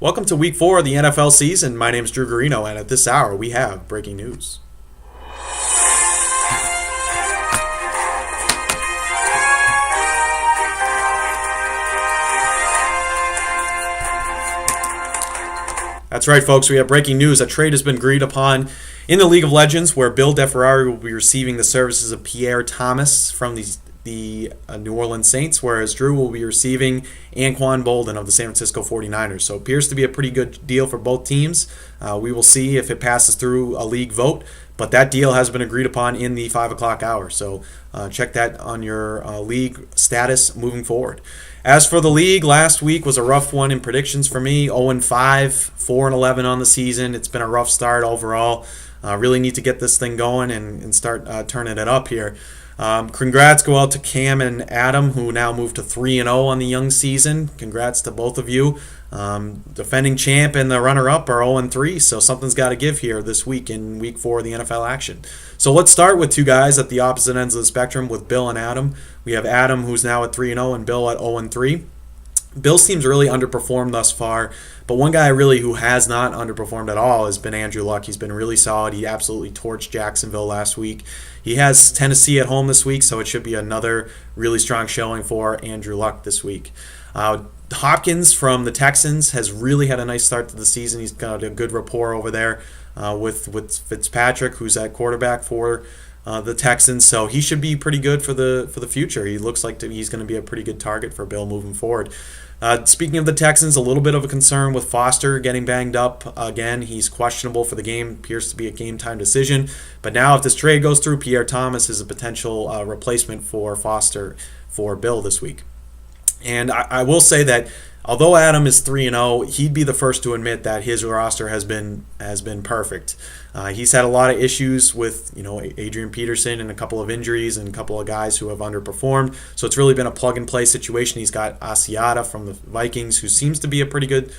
Welcome to week 4 of the NFL season. My name is Drew Garino, and at this hour we have breaking news. That's right, folks. We have breaking news. A trade has been agreed upon in the League of Legends where Bill DeFerrari will be receiving the services of Pierre Thomas from the New Orleans Saints, whereas Drew will be receiving Anquan Boldin of the San Francisco 49ers. So it appears to be a pretty good deal for both teams. We will see if it passes through a league vote, but that deal has been agreed upon in the 5 o'clock hour. So check that on your league status moving forward. As for the league, last week was a rough one in predictions for me. 0-5, 4-11 on the season. It's been a rough start overall. Really need to get this thing going and start turning it up here. Congrats go out to Cam and Adam, who now moved to 3-0 on the young season. Congrats to both of you. Defending champ and the runner-up are 0-3, so something's got to give here this week in week 4 of the NFL action. So let's start with two guys at the opposite ends of the spectrum with Bill and Adam. We have Adam, who's now at 3-0, and Bill at 0-3. Bill's team's really underperformed thus far, but one guy really who has not underperformed at all has been Andrew Luck. He's been really solid. He absolutely torched Jacksonville last week. He has Tennessee at home this week, so it should be another really strong showing for Andrew Luck this week. Hopkins from the Texans has really had a nice start to the season. He's got a good rapport over there with Fitzpatrick, who's at quarterback for the Texans, so he should be pretty good for the future. He looks like he's going to be a pretty good target for Bill moving forward. Speaking of the Texans, a little bit of a concern with Foster getting banged up again. He's questionable for the game, appears to be a game-time decision. But now if this trade goes through, Pierre Thomas is a potential replacement for Foster for Bill this week. And I will say that although Adam is 3-0, he'd be the first to admit that his roster has been perfect. He's had a lot of issues with Adrian Peterson and a couple of injuries and a couple of guys who have underperformed. So it's really been a plug-and-play situation. He's got Asiata from the Vikings, who seems to be a pretty good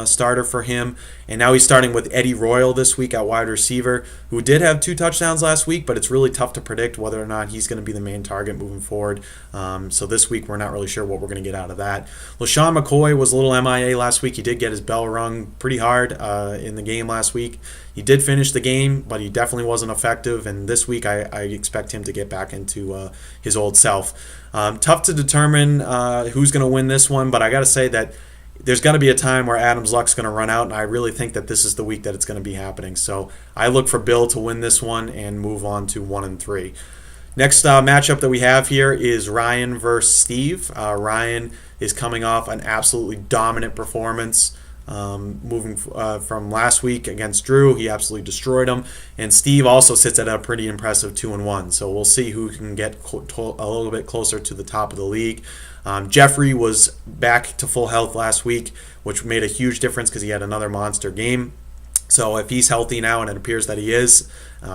starter for him. And now he's starting with Eddie Royal this week at wide receiver, who did have 2 touchdowns last week, but it's really tough to predict whether or not he's going to be the main target moving forward. So this week we're not really sure what we're going to get out of that. LaShawn McCoy was a little MIA last week. He did get his bell rung pretty hard in the game last week. He did finish the game, but he definitely wasn't effective, and this week I expect him to get back into his old self. Tough to determine who's going to win this one, but I got to say that there's got to be a time where Adam's luck's going to run out, and I really think that this is the week that it's going to be happening. So I look for Bill to win this one and move on to 1-3. Next matchup that we have here is Ryan versus Steve. Ryan is coming off an absolutely dominant performance. Moving from last week against Drew, he absolutely destroyed him, and Steve also sits at a pretty impressive 2-1. So we'll see who can get a little bit closer to the top of the league. Jeffrey was back to full health last week, which made a huge difference because he had another monster game. So if he's healthy now, and it appears that he is,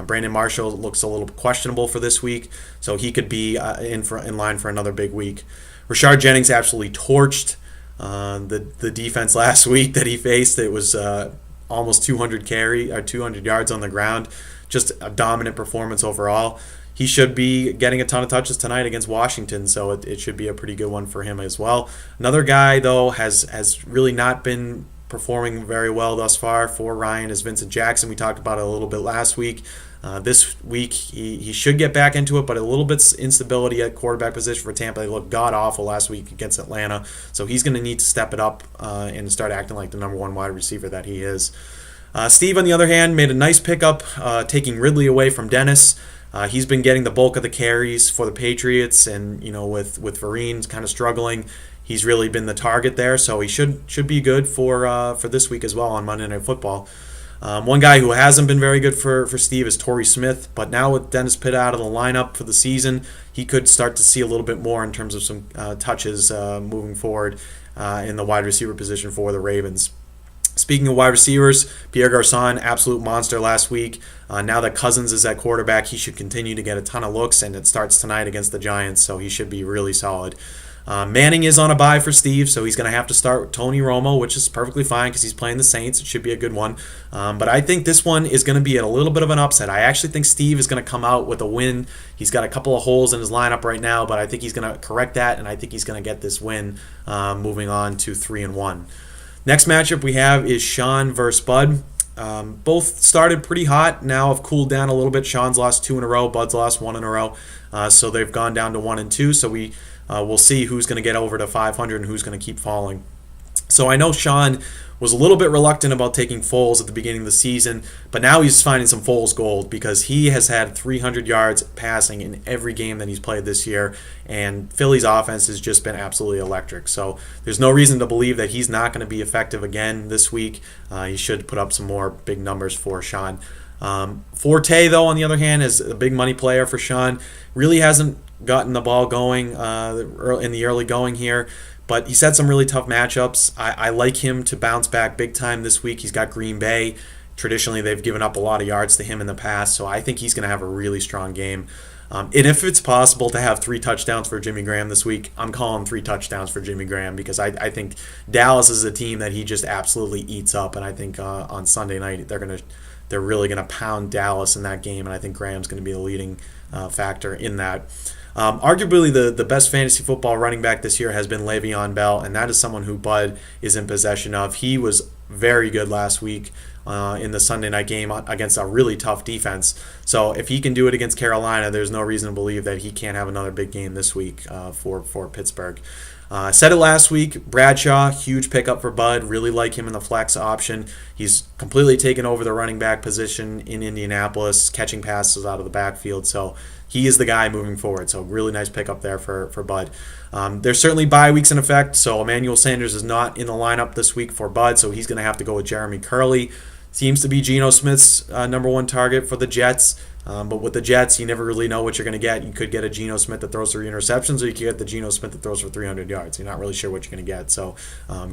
Brandon Marshall looks a little questionable for this week, so he could be in line for another big week. Rashard Jennings absolutely torched the defense last week that he faced. It was almost 200 yards on the ground. Just a dominant performance overall. He should be getting a ton of touches tonight against Washington, so it should be a pretty good one for him as well. Another guy, though, has really not been performing very well thus far for Ryan is Vincent Jackson. We talked about it a little bit last week. This week, he should get back into it, but a little bit instability at quarterback position for Tampa. They looked god-awful last week against Atlanta, so he's going to need to step it up and start acting like the number one wide receiver that he is. Steve, on the other hand, made a nice pickup, taking Ridley away from Dennis. He's been getting the bulk of the carries for the Patriots, and with Vereen kind of struggling, he's really been the target there, so he should be good for this week as well on Monday Night Football. One guy who hasn't been very good for Steve is Torrey Smith, but now with Dennis Pitta out of the lineup for the season, he could start to see a little bit more in terms of some touches moving forward in the wide receiver position for the Ravens. Speaking of wide receivers, Pierre Garçon, absolute monster last week. Now that Cousins is at quarterback, he should continue to get a ton of looks, and it starts tonight against the Giants, so he should be really solid. Manning is on a bye for Steve, so he's going to have to start with Tony Romo, which is perfectly fine because he's playing the Saints. It should be a good one. But I think this one is going to be a little bit of an upset. I actually think Steve is going to come out with a win. He's got a couple of holes in his lineup right now, but I think he's going to correct that, and I think he's going to get this win moving on to 3-1. Next matchup we have is Sean versus Bud. Both started pretty hot. Now have cooled down a little bit. Sean's lost 2 in a row. Bud's lost 1 in a row. So they've gone down to 1 and 2. So we'll see who's going to get over to 500 and who's going to keep falling. So I know Sean was a little bit reluctant about taking Foles at the beginning of the season, but now he's finding some Foles gold because he has had 300 yards passing in every game that he's played this year, and Philly's offense has just been absolutely electric. So there's no reason to believe that he's not going to be effective again this week. He should put up some more big numbers for Sean. Forte, though, on the other hand, is a big money player for Sean. Really hasn't gotten the ball going in the early going here. But he's had some really tough matchups. I like him to bounce back big time this week. He's got Green Bay. Traditionally, they've given up a lot of yards to him in the past, so I think he's going to have a really strong game. And if it's possible to have 3 touchdowns for Jimmy Graham this week, I'm calling 3 touchdowns for Jimmy Graham because I think Dallas is a team that he just absolutely eats up, and I think on Sunday night they're really going to pound Dallas in that game, and I think Graham's going to be the leading factor in that. Arguably, the best fantasy football running back this year has been Le'Veon Bell, and that is someone who Bud is in possession of. He was very good last week in the Sunday night game against a really tough defense. So if he can do it against Carolina, there's no reason to believe that he can't have another big game this week for Pittsburgh. I said it last week, Bradshaw, huge pickup for Bud. Really like him in the flex option. He's completely taken over the running back position in Indianapolis, catching passes out of the backfield. So he is the guy moving forward. So really nice pickup there for Bud. There's certainly bye weeks in effect. So Emmanuel Sanders is not in the lineup this week for Bud. So he's going to have to go with Jeremy Curley. Seems to be Geno Smith's number one target for the Jets. But with the Jets, you never really know what you're going to get. You could get a Geno Smith that throws 3 interceptions, or you could get the Geno Smith that throws for 300 yards. You're not really sure what you're going to get. So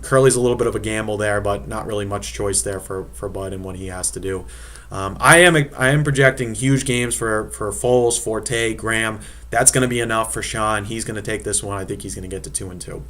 Curley's a little bit of a gamble there, but not really much choice there for Bud and what he has to do. I am projecting huge games for Foles, Forte, Graham. That's going to be enough for Sean. He's going to take this one. I think he's going to get to 2-2.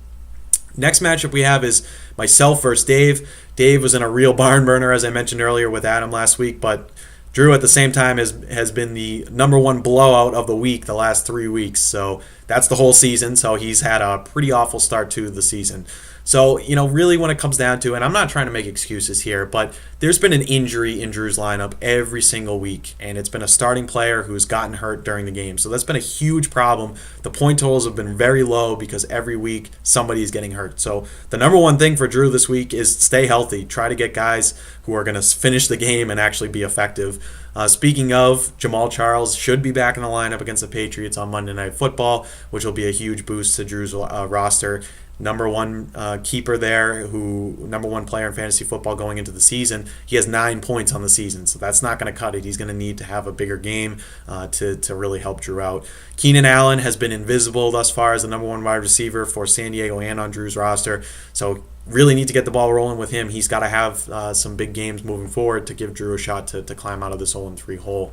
Next matchup we have is myself versus Dave. Dave was in a real barn burner, as I mentioned earlier, with Adam last week, but Drew at the same time has been the number one blowout of the week the last 3 weeks. So that's the whole season. So he's had a pretty awful start to the season. So, really when it comes down to, and I'm not trying to make excuses here, but there's been an injury in Drew's lineup every single week, and it's been a starting player who's gotten hurt during the game. So that's been a huge problem. The point totals have been very low because every week somebody is getting hurt. So the number one thing for Drew this week is stay healthy. Try to get guys who are going to finish the game and actually be effective. Speaking of, Jamal Charles should be back in the lineup against the Patriots on Monday Night Football, which will be a huge boost to Drew's roster. Number one keeper there, number one player in fantasy football going into the season. He has 9 points on the season, so that's not going to cut it. He's going to need to have a bigger game to really help Drew out. Keenan Allen has been invisible thus far as the number one wide receiver for San Diego and on Drew's roster, so really need to get the ball rolling with him. He's got to have some big games moving forward to give Drew a shot to climb out of this 0-3 hole.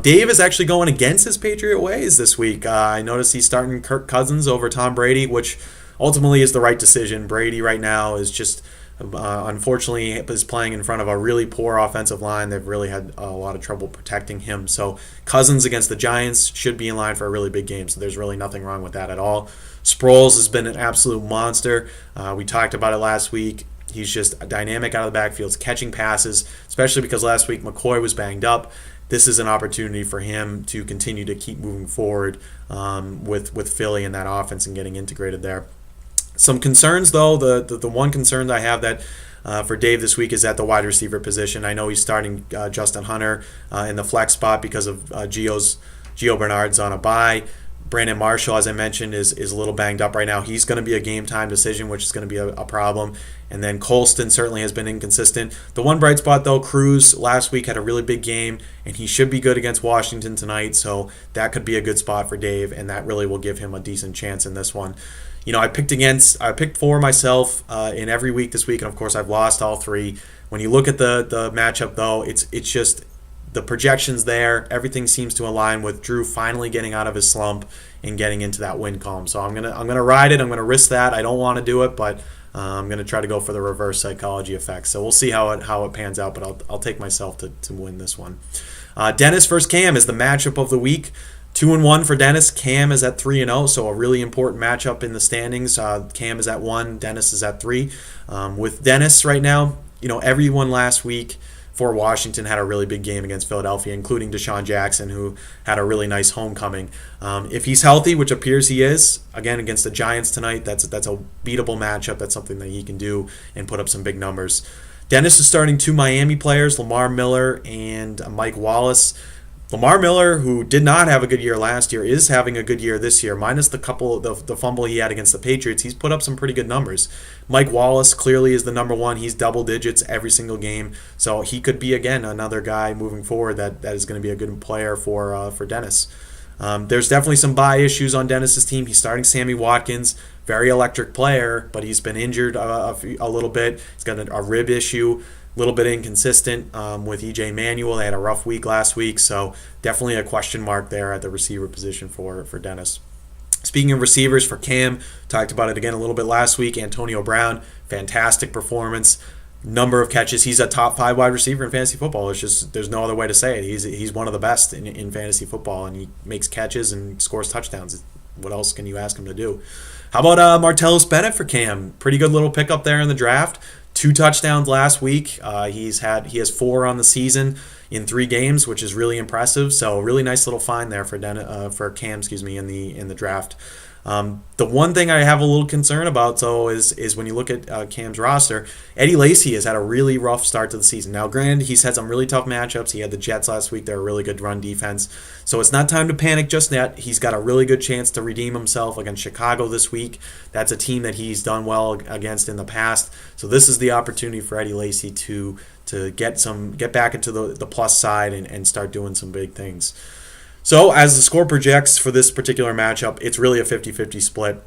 Dave is actually going against his Patriot ways this week. I noticed he's starting Kirk Cousins over Tom Brady, which ultimately is the right decision. Brady right now is just, unfortunately, is playing in front of a really poor offensive line. They've really had a lot of trouble protecting him. So Cousins against the Giants should be in line for a really big game. So there's really nothing wrong with that at all. Sproles has been an absolute monster. We talked about it last week. He's just dynamic out of the backfield, catching passes, especially because last week McCoy was banged up. This is an opportunity for him to continue to keep moving forward with Philly and that offense and getting integrated there. Some concerns, though. The one concern I have that for Dave this week is at the wide receiver position. I know he's starting Justin Hunter in the flex spot because of Gio Bernard's on a bye. Brandon Marshall, as I mentioned, is a little banged up right now. He's going to be a game-time decision, which is going to be a problem. And then Colston certainly has been inconsistent. The one bright spot, though, Cruz last week had a really big game, and he should be good against Washington tonight. So that could be a good spot for Dave, and that really will give him a decent chance in this one. I picked 4 myself in every week this week, and of course I've lost all 3. When you look at the matchup, though, it's just the projections there. Everything seems to align with Drew finally getting out of his slump and getting into that win column. So I'm gonna ride it. I'm gonna risk that. I don't want to do it, but I'm gonna try to go for the reverse psychology effect. So we'll see how it pans out. But I'll take myself to win this one. Dennis versus Cam is the matchup of the week. 2-1 for Dennis. Cam is at 3-0, so a really important matchup in the standings. Cam is at 1, Dennis is at 3. With Dennis right now, everyone last week for Washington had a really big game against Philadelphia, including Deshaun Jackson, who had a really nice homecoming. If he's healthy, which appears he is, again against the Giants tonight, that's a beatable matchup. That's something that he can do and put up some big numbers. Dennis is starting 2 Miami players, Lamar Miller and Mike Wallace. Lamar Miller, who did not have a good year last year, is having a good year this year. Minus the fumble he had against the Patriots, he's put up some pretty good numbers. Mike Wallace clearly is the number one. He's double digits every single game, so he could be again another guy moving forward that is going to be a good player for Dennis. There's definitely some bye issues on Dennis's team. He's starting Sammy Watkins, very electric player, but he's been injured a little bit. He's got a rib issue. A little bit inconsistent with E.J. Manuel. They had a rough week last week, so definitely a question mark there at the receiver position for Dennis. Speaking of receivers for Cam, talked about it again a little bit last week. Antonio Brown, fantastic performance, number of catches. He's a top 5 wide receiver in fantasy football. It's just there's no other way to say it. He's one of the best in fantasy football, and he makes catches and scores touchdowns. What else can you ask him to do? How about Martellus Bennett for Cam? Pretty good little pickup there in the draft. 2 touchdowns last week. He has 4 on the season in 3 games, which is really impressive. So really nice little find there for Cam, in the draft. The one thing I have a little concern about though is when you look at Cam's roster, Eddie Lacy has had a really rough start to the season. Now, granted, he's had some really tough matchups. He had the Jets last week; they're a really good run defense. So it's not time to panic just yet. He's got a really good chance to redeem himself against Chicago this week. That's a team that he's done well against in the past. So this is the opportunity for Eddie Lacy to get back into the plus side and start doing some big things. So as the score projects for this particular matchup, it's really a 50-50 split.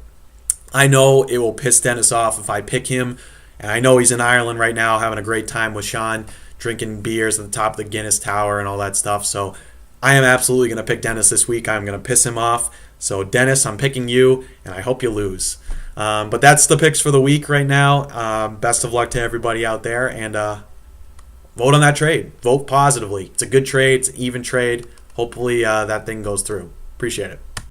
I know it will piss Dennis off if I pick him, and I know he's in Ireland right now having a great time with Sean, drinking beers at the top of the Guinness Tower and all that stuff. So I am absolutely going to pick Dennis this week. I'm going to piss him off. So Dennis, I'm picking you, and I hope you lose. But that's the picks for the week right now. Best of luck to everybody out there, and vote on that trade. Vote positively. It's a good trade. It's an even trade. Hopefully that thing goes through. Appreciate it.